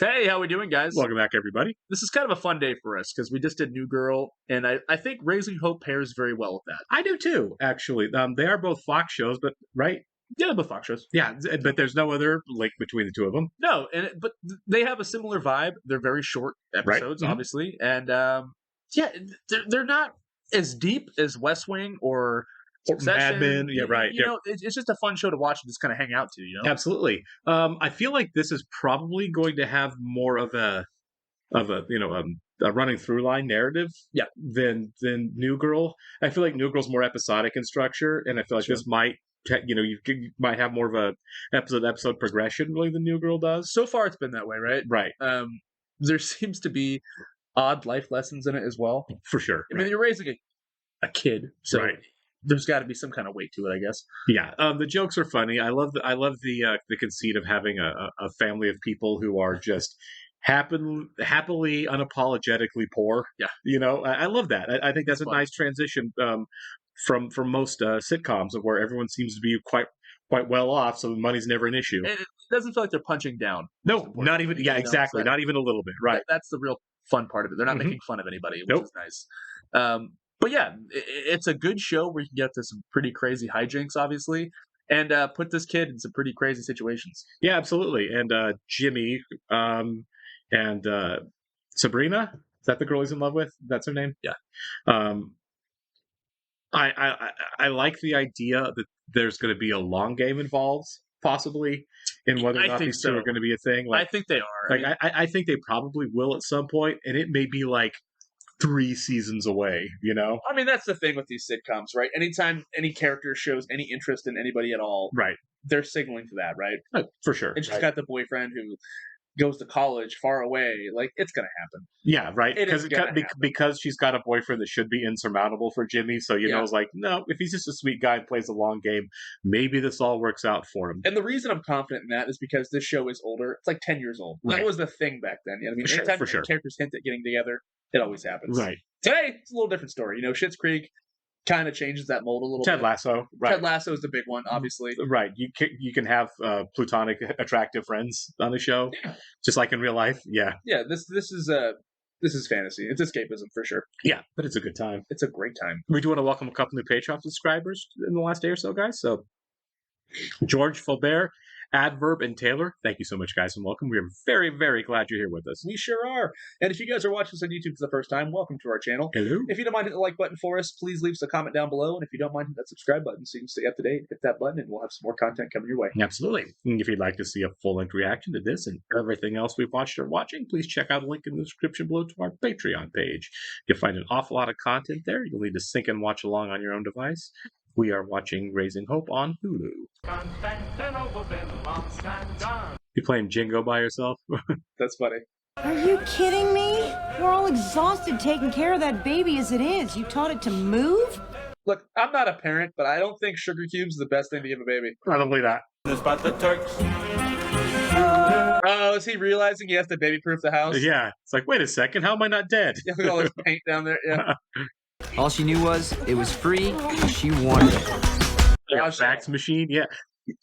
Hey, how we doing, guys? Welcome back, everybody. This is kind of a fun day for us because we just did New Girl, and I think Raising Hope pairs very well with that. I do too, actually. They are both Fox shows, but right? Yeah, both Fox shows. Yeah, but there's no other link between the two of them. No, but they have a similar vibe. They're very short episodes, Mhm. obviously, and yeah, they're not as deep as West Wing or Succession. Mad Men, yeah, right. You know, it's just a fun show to watch and just kind of hang out to. You know, Absolutely. I feel like this is probably going to have more of a a running through line narrative, Yeah. than New Girl. I feel like New Girl's more episodic in structure, and I feel like Sure. this might. You might have more of a episode progression really than New Girl does. So far it's been that way, right? Right, There seems to be odd life lessons in it as well. for sure. I mean, you're raising a kid, so Right. there's got to be some kind of weight to it, I guess. Yeah, the jokes are funny. I love the conceit of having a family of people who are just happily unapologetically poor. Yeah. I love that. I think that's a Fun. nice transition from most sitcoms of where everyone seems to be quite well off, so money's never an issue. And it doesn't feel like they're punching down. No, not even. Yeah, exactly. Not even a little bit. Right. That's the real fun part of it. They're not Mhm. making fun of anybody, which Nope. is nice. But yeah, it's a good show where you can get to some pretty crazy hijinks, obviously, and put this kid in some pretty crazy situations. Yeah, absolutely. And Jimmy and Sabrina, is that the girl he's in love with? That's her name? Yeah. Um, I like the idea that there's going to be a long game involved, possibly, in whether or I not think these two so. are going to be a thing. I think they are. I think they probably will at some point, and it may be like 3 seasons away. I mean, that's the thing with these sitcoms, right? Anytime any character shows any interest in anybody at all, Right. they're signaling to that, right? For sure. And she's right. got the boyfriend who goes to college far away. Like, it's going to happen. Yeah, right. It is gonna happen. Because she's got a boyfriend that should be insurmountable for Jimmy. So Yeah. it's like, no, if he's just a sweet guy and plays a long game, maybe this all works out for him. And the reason I'm confident in that is because this show is older. It's like 10 years old. Right. That was the thing back then. You know what I mean? For sure, Anytime for sure. characters hint at getting together, it always happens. Right. Today, it's a little different story. Schitt's Creek kind of changes that mold a little Ted bit. Lasso. Right. Ted Lasso is the big one, obviously. Right. You can have plutonic attractive friends on the show, Yeah. just like in real life. Yeah. Yeah, this is fantasy. It's escapism for sure. Yeah, but it's a good time. It's a great time. We do want to welcome a couple new Patreon subscribers in the last day or so, guys. So, George Faubert, Adverb, and Taylor, thank you so much, guys, and welcome. We are very, very glad you're here with us. We sure are. And if you guys are watching this on YouTube for the first time, welcome to our channel. Hello. If you don't mind hitting the like button for us, please leave us a comment down below. And if you don't mind hitting that subscribe button so you can stay up to date, hit that button and we'll have some more content coming your way. Absolutely. And if you'd like to see a full-length reaction to this and everything else we've watched or watching, please check out the link in the description below to our Patreon page. You'll find an awful lot of content there. You'll need to sync and watch along on your own device. We are watching Raising Hope on Hulu. You playing Jingo by yourself? That's funny. Are you kidding me? We're all exhausted taking care of that baby as it is. You taught it to move? Look, I'm not a parent, but I don't think sugar cubes is the best thing to give a baby. Probably not. About the Turks. Oh, is he realizing he has to baby-proof the house? Yeah. It's like, wait a second, how am I not dead? Yeah, with all this paint down there. Yeah. All she knew was it was free. She wanted it. Like a fax machine? Yeah.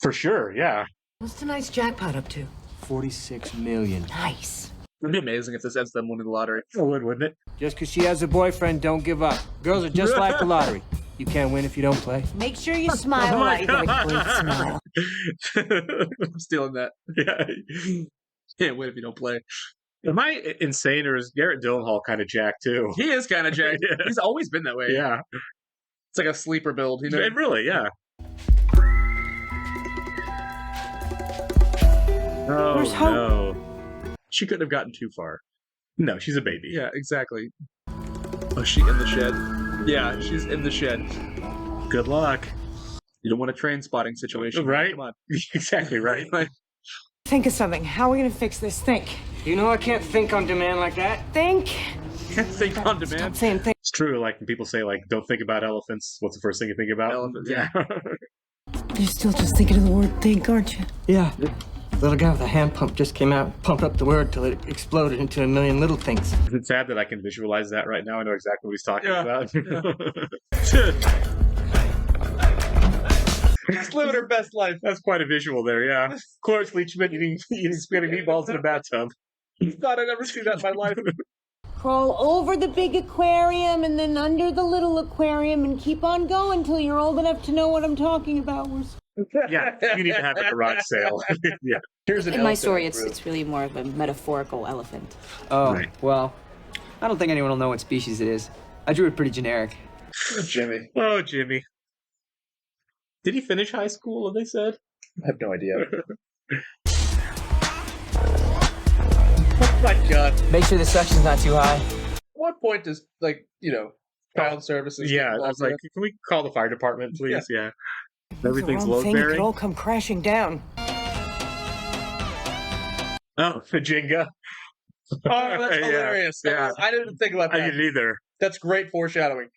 For sure, yeah. What's tonight's jackpot up to? 46 million. Nice. It'd be amazing if this ends them winning the lottery. It would, wouldn't it? Just because she has a boyfriend, don't give up. Girls are just like the lottery. You can't win if you don't play. Make sure you smile while you got a great smile. I'm stealing that. Yeah. Can't win if you don't play. Am I insane, or is Garrett Gyllenhaal kind of jacked too? He is kind of jacked. Yeah. He's always been that way. Yeah. It's like a sleeper build, you know? And really, yeah. Oh, Where's Hope? no. She couldn't have gotten too far. No, she's a baby. Yeah, exactly. Oh, is she in the shed? Yeah, she's in the shed. Good luck. You don't want a train spotting situation. Right? Come on. Exactly right. Like, Think of something. How are we gonna fix this? Think. You know I can't think on demand like that. Think. think on Stop demand. saying think. It's true. Like when people say, like, don't think about elephants. What's the first thing you think about? Elephants, Yeah. You're still just thinking of the word think, aren't you? Yeah. The little guy with the hand pump just came out, pumped up the word till it exploded into a million little things. It's sad that I can visualize that right now. I know exactly what he's talking Yeah. about. She's living her best life. That's quite a visual there, yeah. Cloris Leachman eating spaghetti meatballs in a bathtub. thought I'd ever see that in my life. Crawl over the big aquarium and then under the little aquarium and keep on going till you're old enough to know what I'm talking about. Yeah, you need to have a garage sale. Yeah. Here's an In my elephant story, I drew. it's really more of a metaphorical elephant. Oh, Right. well, I don't think anyone will know what species it is. I drew it pretty generic. Jimmy. Oh, Jimmy. Did he finish high school, have they said? I have no idea. Oh my god. Make sure the suction's not too high. At what point does, child services get Yeah, I involved was in like, can we call the fire department, please? Yeah. Everything's the wrong load thing, it could bearing. all come crashing down. Oh, the Jenga. Oh, that's Yeah, hilarious. yeah. I didn't think about I that. didn't either. That's great foreshadowing.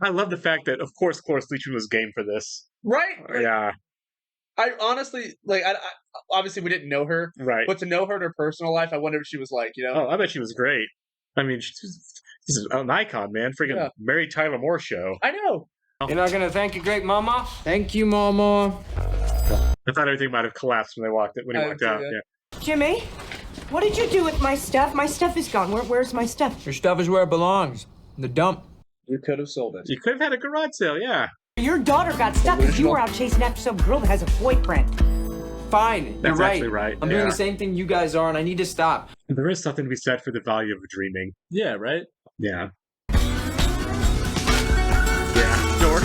I love the fact that, of course, Cloris Leachman was game for this. Right? Yeah, I honestly, I obviously we didn't know her, right. but to know her in her personal life, I wonder if she was like, Oh, I bet she was great. I mean, she's an icon, man. Freaking Yeah. Mary Tyler Moore show. I know. You're not gonna thank your great mama? Thank you, mama. I thought everything might have collapsed when he walked did, out. yeah. Yeah. Jimmy, what did you do with my stuff? My stuff is gone. Where's my stuff? Your stuff is where it belongs. In the dump. You could have sold it. You could have had a garage sale, yeah. Your daughter got stuck because you were out chasing after some girl that has a boyfriend. Fine, you're That's right. actually right, I'm doing yeah. the same thing you guys are, and I need to stop. There is something to be said for the value of dreaming. Yeah, right? Yeah. Yeah, sure.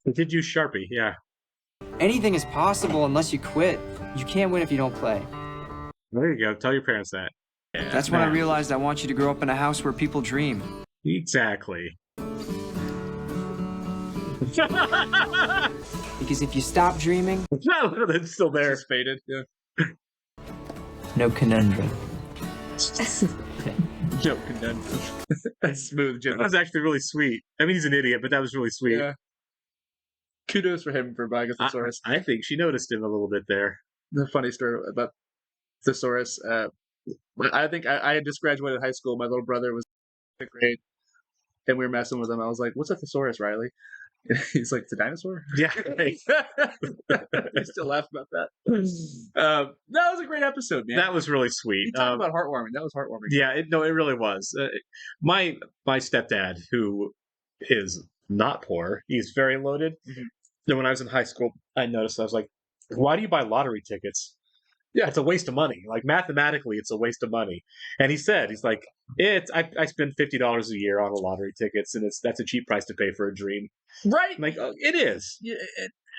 They did use Sharpie, yeah. Anything is possible unless you quit. You can't win if you don't play. There you go. Tell your parents that. That's when I realized I want you to grow up in a house where people dream. Exactly. Because if you stop dreaming, It's still there. It's faded. Yeah. no conundrum. No conundrum. That's smooth, That Jim. was actually really sweet. I mean, he's an idiot, but that was really sweet. Yeah. Kudos for him for buying a thesaurus. I think she noticed him a little bit there. The funny story about thesaurus. I think I had just graduated high school. My little brother was in 5th grade, and we were messing with him. I was like, "What's a thesaurus, Riley?" And he's like, "It's a dinosaur." Yeah. I still laugh about that. That was a great episode, man. That was really sweet. You talk about heartwarming. That was heartwarming. Yeah, it really was. My stepdad, who is not poor, he's very loaded. Mhm. And when I was in high school, I noticed, I was like, why do you buy lottery tickets? Yeah. It's a waste of money. Like, mathematically, it's a waste of money. And he's like, I spend $50 a year on the lottery tickets, and that's a cheap price to pay for a dream. Right. I'm like, oh, it is. Yeah,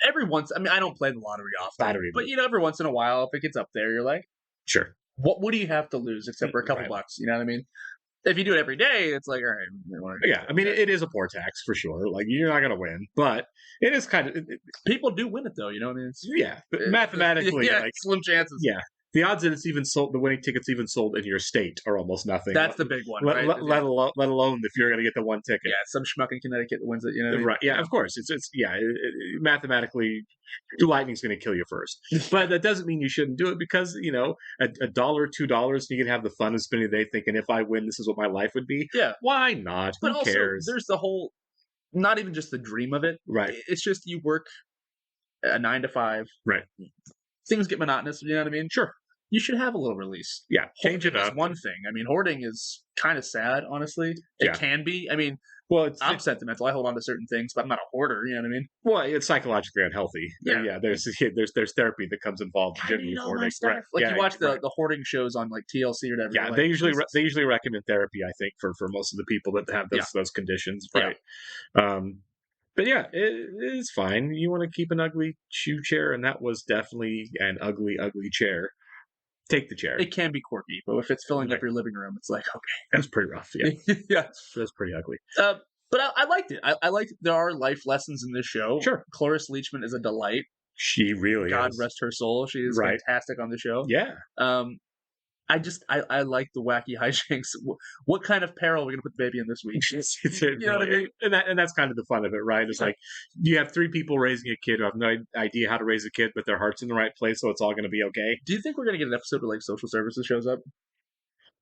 every once. I mean, I don't play the lottery often, I don't either. but every once in a while, if it gets up there, you're like, Sure. what do you have to lose except for a couple Right. bucks? You know what I mean? If you do it every day, it's like, all right. Yeah, I mean, it is a poor tax for sure. Like, you're not going to win, but it is kind of, People do win it though. You know what I mean? but mathematically, yeah, like, slim chances. yeah. The odds that it's even sold, the winning tickets even sold in your state are almost nothing. That's the big one, let, right? let alone if you're going to get the one ticket. Yeah, some schmuck in Connecticut that wins it. You know what I mean? Right. Yeah, of course. It's mathematically, lightning's going to kill you first. But that doesn't mean you shouldn't do it because, a $1, $2, you can have the fun of spending the day thinking, if I win, this is what my life would be. Yeah. Why not? But Who also, cares? there's the whole, not even just the dream of it. Right. It's just you work a 9 to 5. Right. Things get monotonous. You know what I mean? Sure. You should have a little release. Yeah. Change it Hoarding is up. one thing. I mean, hoarding is kind of sad, honestly. It Yeah. can be. I mean, Well, I'm sentimental. I hold on to certain things, but I'm not a hoarder. You know what I mean? it's psychologically unhealthy. Yeah. There's therapy that comes involved in I generally need all hoarding. my stuff. Right. Like Yeah, you watch right. the hoarding shows on like TLC or whatever. Yeah, you're like, they Jesus. usually recommend therapy. I think for most of the people that have those conditions, Yeah. right? But yeah, it is fine. You want to keep an ugly shoe chair, and that was definitely an ugly chair. Take the chair. It can be quirky, but if it's filling up your living room, it's like That's pretty rough. Yeah, okay. Yeah. that's pretty ugly. But I liked it. I liked it. There are life lessons in this show. Sure. Cloris Leachman is a delight. She really God is. rest her soul. She is Right. fantastic on the show. Yeah, I like the wacky hijinks. What kind of peril are we gonna put the baby in this week? you know what I mean? And that's kind of the fun of it, right? It's like you have 3 people raising a kid who have no idea how to raise a kid, but their heart's in the right place, so it's all going to be okay. Do you think we're gonna get an episode where like social services shows up?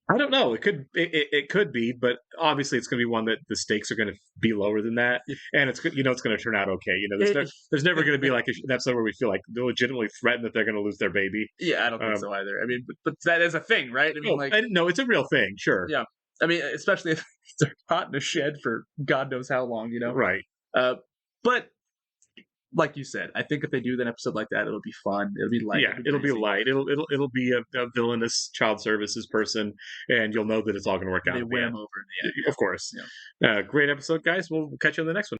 I don't know. It could be, but obviously it's going to be one that the stakes are going to be lower than that, and it's it's going to turn out okay. There's never going to be like an episode where we feel like they're legitimately threatened that they're going to lose their baby. Yeah, I don't think so either. I mean, but that is a thing, right? I mean, no, it's a real thing, sure. Yeah. I mean, especially if they're caught in a shed for God knows how long, Right. But like you said, I think if they do an episode like that, it'll be fun. It'll be light. Yeah, it'll be light. It'll be a villainous child services person, and you'll know that it's all going to work out. They win him over in the end. Of course. Yeah. Great episode, guys. We'll catch you on the next one.